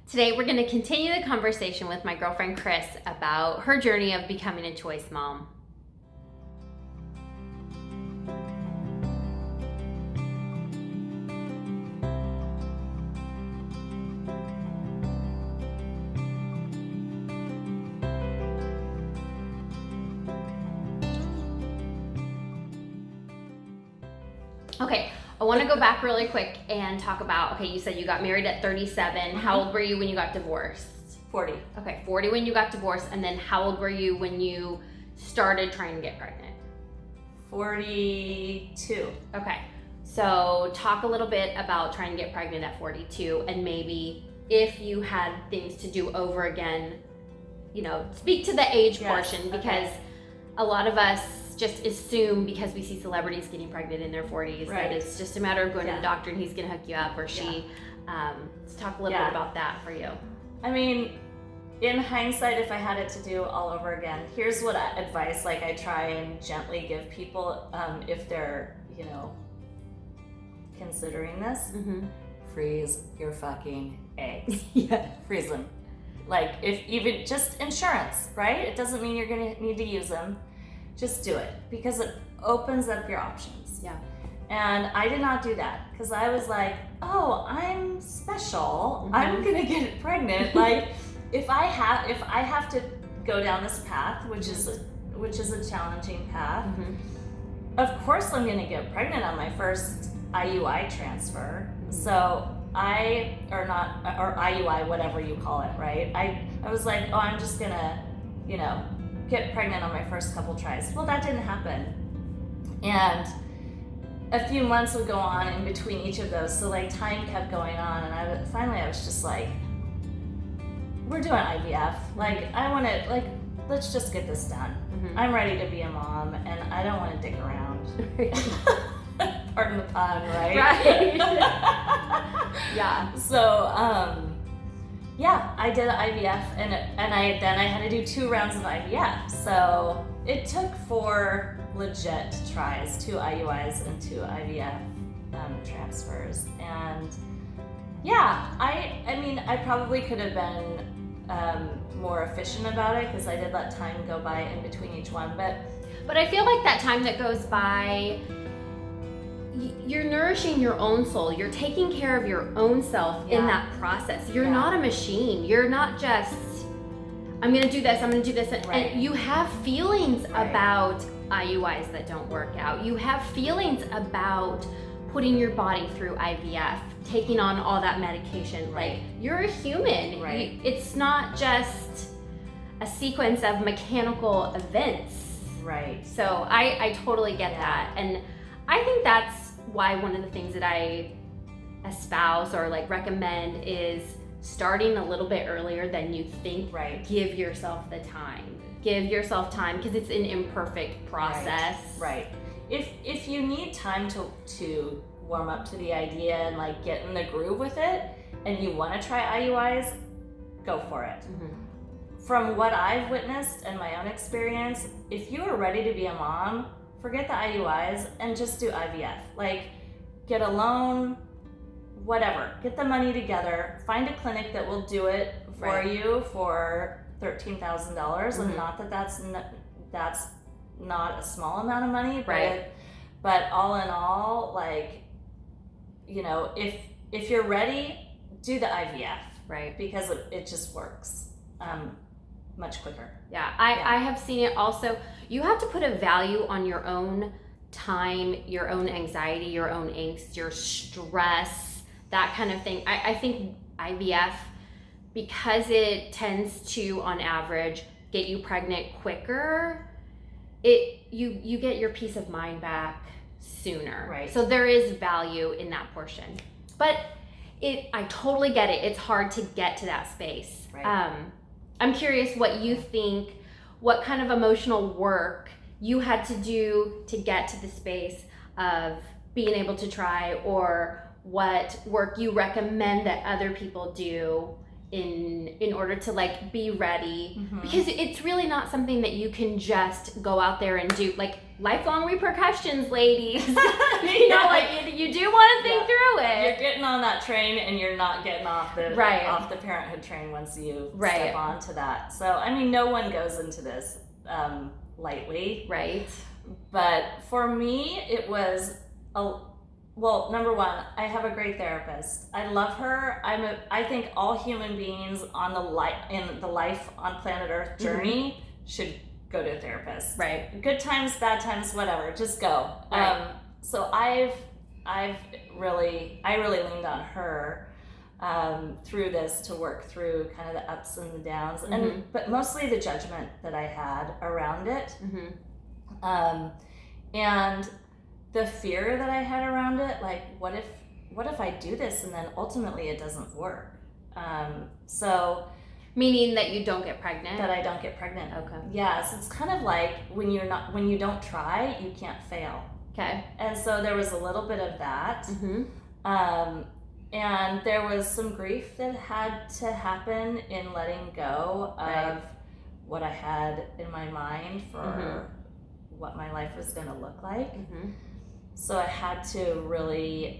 Today we're going to continue the conversation with my girlfriend Kris about her journey of becoming a choice mom. Okay, I want to go back really quick and talk about, you said you got married at 37. Mm-hmm. How old were you when you got divorced? 40. Okay, 40 when you got divorced, and then how old were you when you started trying to get pregnant? 42. Okay, so talk a little bit about trying to get pregnant at 42, and maybe if you had things to do over again, speak to the age portion, because a lot of us just assume because we see celebrities getting pregnant in their 40s that it's just a matter of going to the doctor and he's going to hook you up or she. Let's talk a little bit about that for you. I mean, in hindsight, if I had it to do all over again, here's what advice I try and gently give people if they're, considering this. Mm-hmm. Freeze your fucking eggs. Freeze them. If even just insurance, right? It doesn't mean you're going to need to use them. Just do it because it opens up your options. Yeah. And I did not do that because I was like, oh, I'm special. Mm-hmm. I'm gonna get pregnant. if I have to go down this path, which is a challenging path, of course I'm gonna get pregnant on my first IUI transfer. Mm-hmm. So or IUI, whatever you call it, right? I was like, oh, I'm just gonna, get pregnant on my first couple tries. Well, that didn't happen. And a few months would go on in between each of those. So time kept going on. And finally I was just like, we're doing IVF. I want to, let's just get this done. Mm-hmm. I'm ready to be a mom and I don't want to dick around. Pardon the pun, right? Right. Yeah. So, I did IVF and then I had to do 2 rounds of IVF. So it took 4 legit tries, 2 IUIs and 2 IVF transfers. And I probably could have been more efficient about it because I did let time go by in between each one. But I feel like that time that goes by, you're nourishing your own soul. You're taking care of your own self in that process. You're not a machine. You're not just, I'm going to do this, I'm going to do this. And you have feelings about IUIs that don't work out. You have feelings about putting your body through IVF, taking on all that medication. You're a human. Right. It's not just a sequence of mechanical events. Right. So I totally get that. And I think that's why one of the things that I espouse or recommend is starting a little bit earlier than you think. Right. Give yourself the time. Give yourself time because it's an imperfect process. Right. If you need time to warm up to the idea and get in the groove with it and you want to try IUIs, go for it. Mm-hmm. From what I've witnessed and my own experience, if you are ready to be a mom, forget the IUIs and just do IVF. Get a loan, whatever. Get the money together. Find a clinic that will do it for you for $13,000. Mm-hmm. And not that that's not a small amount of money, but all in all, if you're ready, do the IVF, right? Because it just works much quicker. I have seen it also. You have to put a value on your own time, your own anxiety, your own angst, your stress, that kind of thing. I think IVF, because it tends to, on average, get you pregnant quicker, you get your peace of mind back sooner. Right. So there is value in that portion. But I totally get it. It's hard to get to that space. Right. I'm curious what you think, what kind of emotional work you had to do to get to the space of being able to try, or what work you recommend that other people do in order to like be ready, because it's really not something that you can just go out there and do. Like, lifelong repercussions, ladies. You know, like you do want to think through it. You're getting on that train and you're not getting off the parenthood train once you step onto that. So I mean, no one goes into this lightly, right? But for me, it was well, number one, I have a great therapist. I love her. I think all human beings on the life on planet Earth journey should go to a therapist. Right. Good times, bad times, whatever. Just go. Right. So I really leaned on her through this to work through kind of the ups and the downs, but mostly the judgment that I had around it, and the fear that I had around it, like, what if I do this and then ultimately it doesn't work? So meaning that you don't get pregnant? That I don't get pregnant. Okay. Yeah, so it's kind of like when you don't try, you can't fail. Okay. And so there was a little bit of that. And there was some grief that had to happen in letting go of what I had in my mind for what my life was going to look like. So I had to really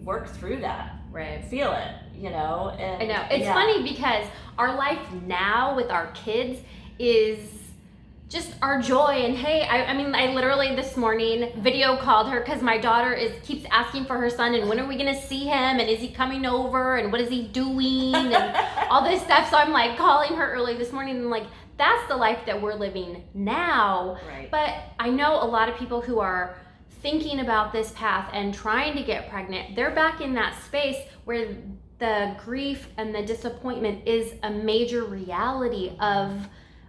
work through that, feel it, you know. And I know. It's funny because our life now with our kids is just our joy. And hey, I mean, I literally this morning video called her because my daughter keeps asking for her son and when are we gonna see him and is he coming over and what is he doing and all this stuff. So I'm like calling her early this morning and like, that's the life that we're living now. Right. But I know a lot of people who are thinking about this path and trying to get pregnant, they're back in that space where the grief and the disappointment is a major reality of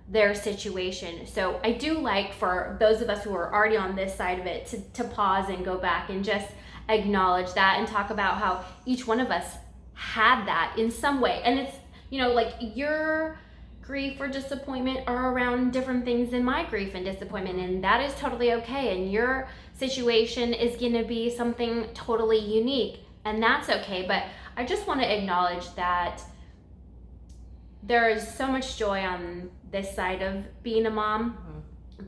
their situation. So I do like for those of us who are already on this side of it to pause and go back and just acknowledge that and talk about how each one of us had that in some way. And it's, you know, like your grief or disappointment are around different things than my grief and disappointment, and that is totally okay. And your situation is going to be something totally unique, and that's okay. But I just want to acknowledge that there is so much joy on this side of being a mom,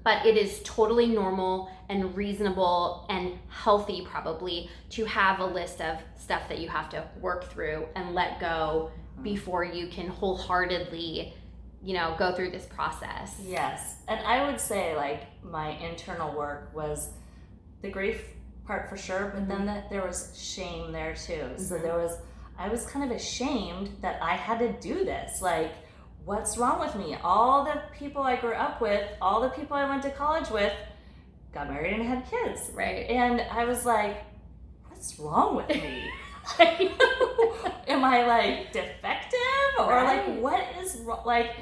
but it is totally normal and reasonable and healthy probably to have a list of stuff that you have to work through and let go before you can wholeheartedly, you know, go through this process. Yes. And I would say like my internal work was the grief part for sure, but then there was shame there too. So I was kind of ashamed that I had to do this. Like, what's wrong with me? All the people I grew up with, all the people I went to college with got married and had kids. Right. And I was like, what's wrong with me? Am I like defective or like what is wrong? Like,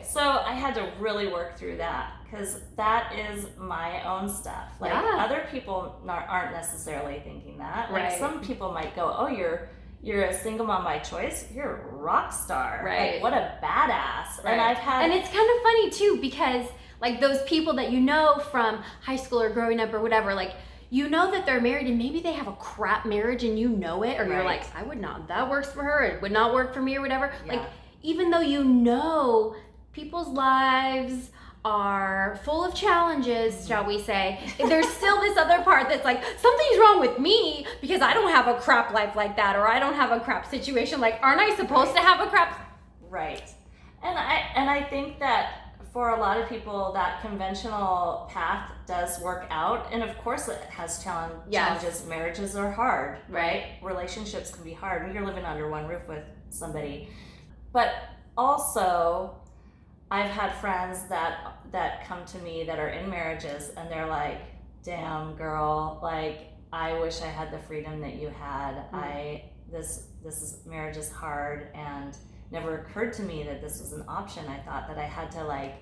so I had to really work through that because that is my own stuff. Like other people aren't necessarily thinking that. Like some people might go, oh, you're a single mom by choice. You're a rock star. Right. Like, what a badass. Right. And it's kind of funny too because like those people that you know from high school or growing up or whatever, like you know that they're married and maybe they have a crap marriage and you know it, or you're like, I would not, that works for her, it would not work for me or whatever. Like, even though you know people's lives are full of challenges, shall we say, there's still this other part that's like, something's wrong with me because I don't have a crap life like that, or I don't have a crap situation. Like, aren't I supposed to have a crap? Right. And I think that for a lot of people, that conventional path does work out. And of course it has challenges. Marriages are hard, right? Relationships can be hard when you're living under one roof with somebody. But also, I've had friends that come to me that are in marriages and they're like, damn girl, like I wish I had the freedom that you had. Marriage is hard, and never occurred to me that this was an option. I thought that I had to like,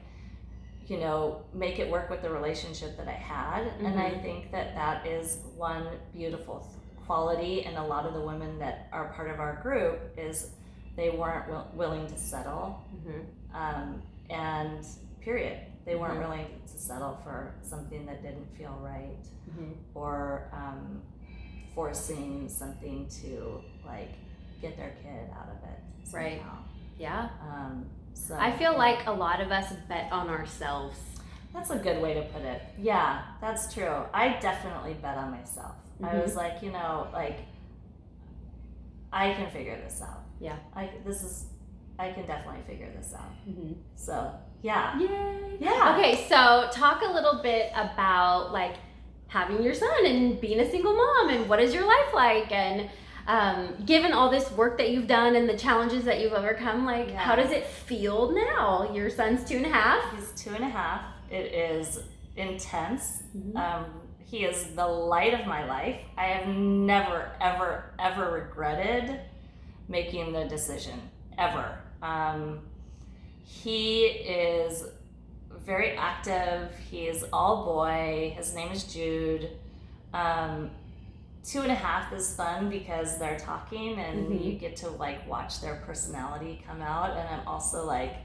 you know, make it work with the relationship that I had. And I think that is one beautiful quality in a lot of the women that are part of our group is they weren't willing to settle. And period. They weren't willing to settle for something that didn't feel right, or forcing something to like get their kid out of it somehow. Right. Yeah. So I feel like a lot of us bet on ourselves. That's a good way to put it. Yeah, that's true. I definitely bet on myself. I was like, you know, like, I can figure this out. Yeah. I can definitely figure this out. So, yeah. Yay. Yeah. Okay, so talk a little bit about like having your son and being a single mom and what is your life like, and given all this work that you've done and the challenges that you've overcome, like how does it feel now? Your son's 2.5. He's 2.5. It is intense. He is the light of my life. I have never, ever, ever regretted making the decision, ever. He is very active. He is all boy. His name is Jude. 2.5 is fun because they're talking and you get to like watch their personality come out. And I'm also like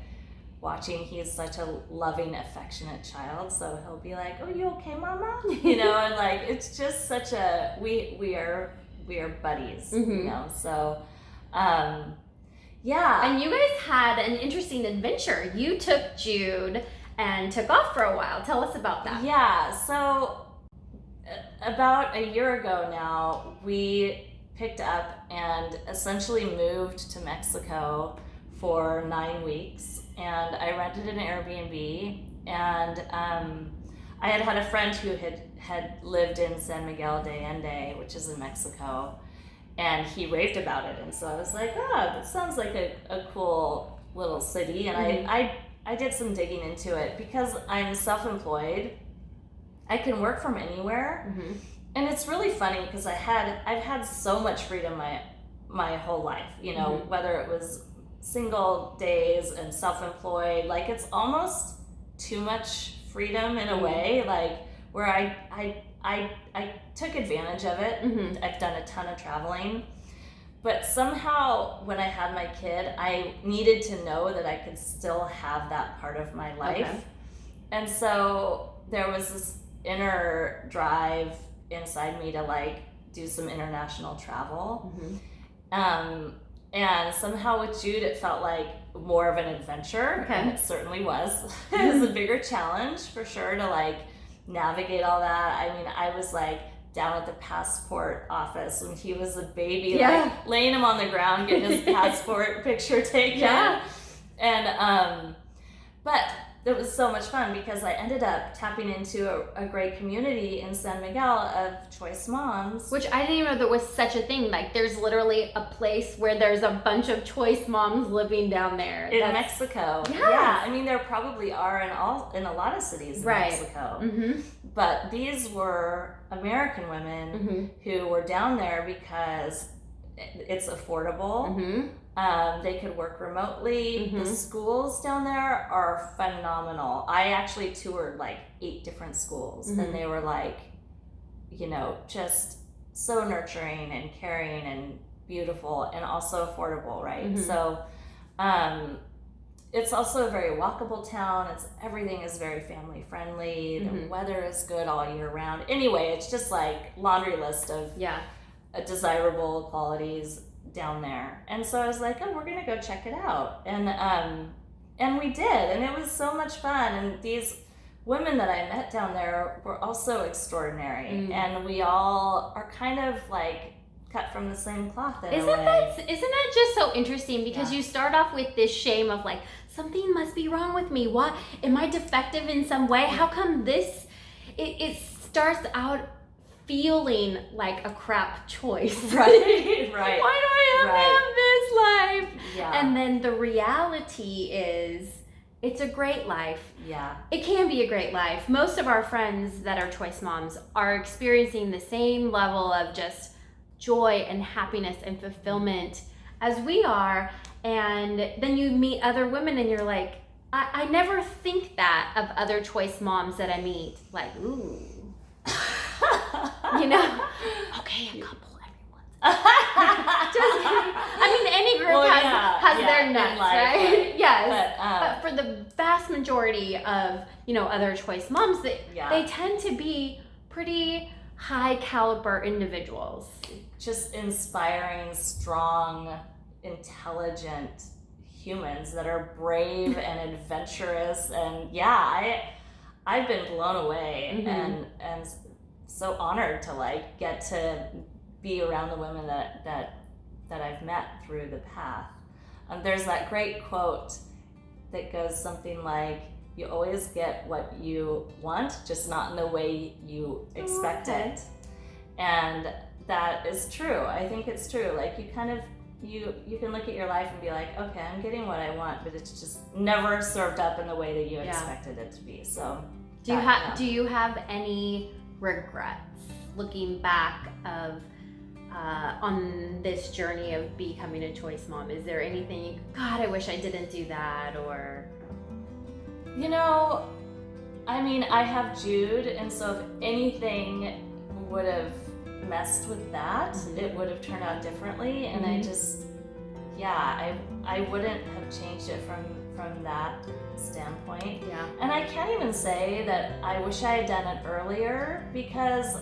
watching, he's such a loving, affectionate child. So he'll be like, "Oh, you okay, mama?" You know, and like, it's just such a, we are buddies, you know? So, yeah. And you guys had an interesting adventure. You took Jude and took off for a while. Tell us about that. Yeah, so about a year ago now, we picked up and essentially moved to Mexico for 9 weeks. And I rented an Airbnb, and I had a friend who had lived in San Miguel de Allende, which is in Mexico, and he raved about it. And so I was like, oh, that sounds like a cool little city. And I did some digging into it because I'm self-employed. I can work from anywhere. And it's really funny because I've had so much freedom my whole life, you know, whether it was single days and self-employed, like it's almost too much freedom in a way, like where I took advantage of it. I've done a ton of traveling, but somehow when I had my kid, I needed to know that I could still have that part of my life. And so there was this inner drive inside me to like do some international travel. And somehow with Jude, it felt like more of an adventure, and it certainly was. It was a bigger challenge for sure to like navigate all that. I mean, I was like down at the passport office when he was a baby, like laying him on the ground, getting his passport picture taken. And but it was so much fun because I ended up tapping into a great community in San Miguel of choice moms. Which I didn't even know there was such a thing. Like there's literally a place where there's a bunch of choice moms living down there. In Mexico. Yeah, I mean there probably are in a lot of cities in Mexico. But these were American women who were down there because it's affordable. They could work remotely. The schools down there are phenomenal. I actually toured like 8 different schools, and they were like, you know, just so nurturing and caring and beautiful and also affordable, right? So it's also a very walkable town. Everything is very family friendly. The weather is good all year round. Anyway, it's just like laundry list of desirable qualities down there. And so I was like, oh, we're gonna go check it out. And we did, and it was so much fun. And these women that I met down there were also extraordinary. And we all are kind of like cut from the same cloth in a way. Isn't that just so interesting? Because you start off with this shame of like, something must be wrong with me. What? Am I defective in some way? How come this? It starts out feeling like a crap choice. Right. Why do I have to have this life? Yeah. And then the reality is, it's a great life. Yeah. It can be a great life. Most of our friends that are choice moms are experiencing the same level of just joy and happiness and fulfillment as we are. And then you meet other women and you're like, I never think that of other choice moms that I meet. Like, ooh. You know, okay, a couple every once. Just kidding. I mean, any group has their nuts, right? Yes. But for the vast majority of, you know, other choice moms, they tend to be pretty high caliber individuals. Just inspiring, strong, intelligent humans that are brave and adventurous. And yeah, I've been blown away and so honored to like get to be around the women that I've met through the path. There's that great quote that goes something like, you always get what you want, just not in the way you expect it. And that is true. I think it's true. Like, you kind of, you can look at your life and be like, okay, I'm getting what I want, but it's just never served up in the way that you expected it to be. So do you have any regrets looking back of on this journey of becoming a choice mom? Is there anything, God, I wish I didn't do that? Or, you know, I mean, I have Jude, and so if anything would have messed with that, it would have turned out differently. And I just, I wouldn't have changed it from that standpoint. Yeah. And I can't even say that I wish I had done it earlier, because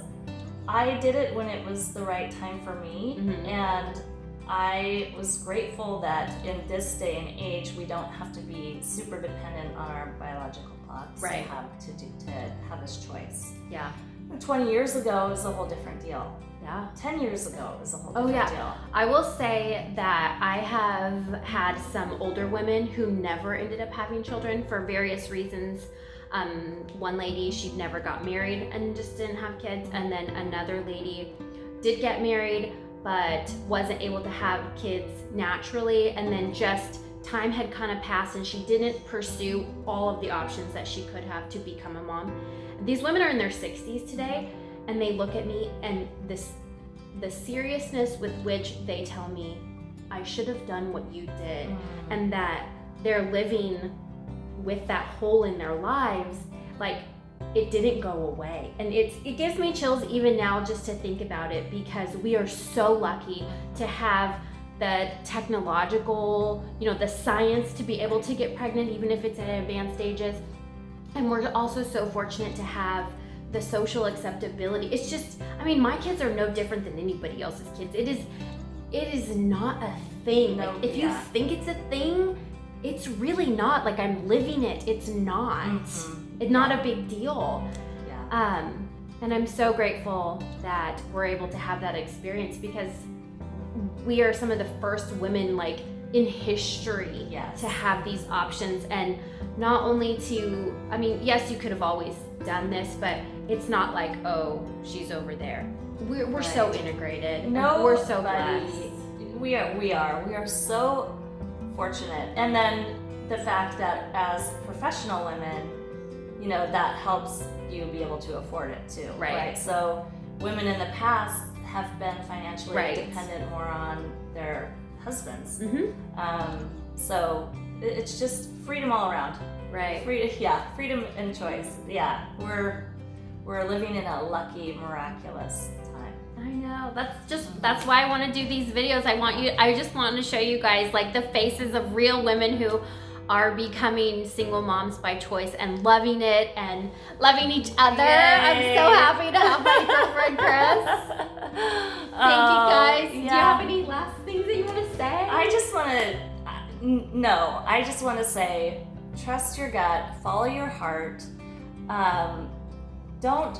I did it when it was the right time for me. And I was grateful that in this day and age, we don't have to be super dependent on our biological clocks to have this choice. Yeah. 20 years ago is a whole different deal. Yeah. 10 years ago is a whole different deal. I will say that I have had some older women who never ended up having children for various reasons. One lady, she never got married and just didn't have kids. And then another lady did get married, but wasn't able to have kids naturally. And then just time had kind of passed and she didn't pursue all of the options that she could have to become a mom. These women are in their 60s today, and they look at me and the seriousness with which they tell me, I should have done what you did, and that they're living with that hole in their lives, like it didn't go away. And it gives me chills even now just to think about it, because we are so lucky to have the technological, the science to be able to get pregnant, even if it's at advanced stages. And we're also so fortunate to have the social acceptability. It's just, I mean, my kids are no different than anybody else's kids. It is not a thing. Like, if you think it's a thing, it's really not. Like, I'm living it. It's not. It's not a big deal. Yeah. And I'm so grateful that we're able to have that experience, because we are some of the first women, like, in history to have these options. And not only to, I mean, yes, you could have always done this, but it's not like, oh, she's over there. We're so integrated. No, we're so blessed. We are so fortunate. And then the fact that as professional women, that helps you be able to afford it too. Right. So women in the past have been financially dependent more on their husbands. So it's just freedom all around. Right. Freedom and choice. Yeah. We're living in a lucky, miraculous time. I know. That's why I want to do these videos. I just want to show you guys, like, the faces of real women who are becoming single moms by choice and loving it and loving each other. Yay. I'm so happy to have my girlfriend Kris. Thank you guys. Do you have any last things that you want to say? I just want to say, trust your gut, follow your heart. Don't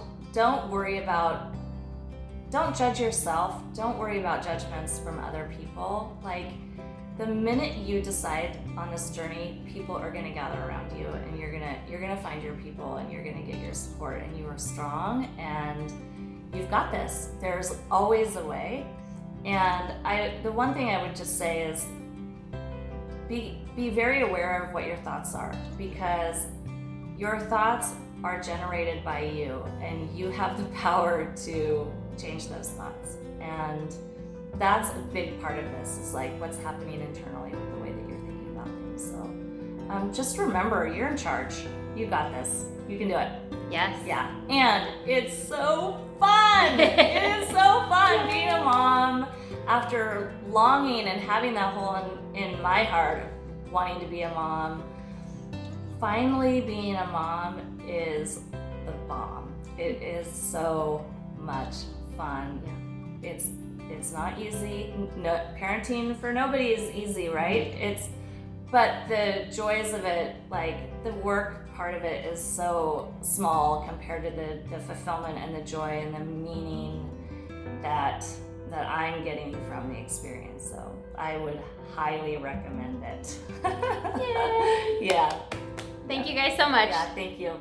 worry about, don't judge yourself. Don't worry about judgments from other people. Like, the minute you decide on this journey, people are gonna gather around you, and you're gonna find your people, and you're gonna get your support, and you are strong, and you've got this. There's always a way. And the one thing I would just say is, be very aware of what your thoughts are, because your thoughts are generated by you, and you have the power to change those thoughts. And that's a big part of this, is like what's happening internally with the way that you're thinking about things. So just remember, you're in charge. You got this. You can do it. Yes. Yeah. And it's so fun. It is so fun being a mom after longing and having that hole in my heart of wanting to be a mom. Finally being a mom is the bomb. It is so much fun. It's not easy. No, parenting for nobody is easy, right? But the joys of it, like the work part of it, is so small compared to the fulfillment and the joy and the meaning that I'm getting from the experience. So I would highly recommend it. Yay! Yeah. Thank you guys so much. Yeah, thank you.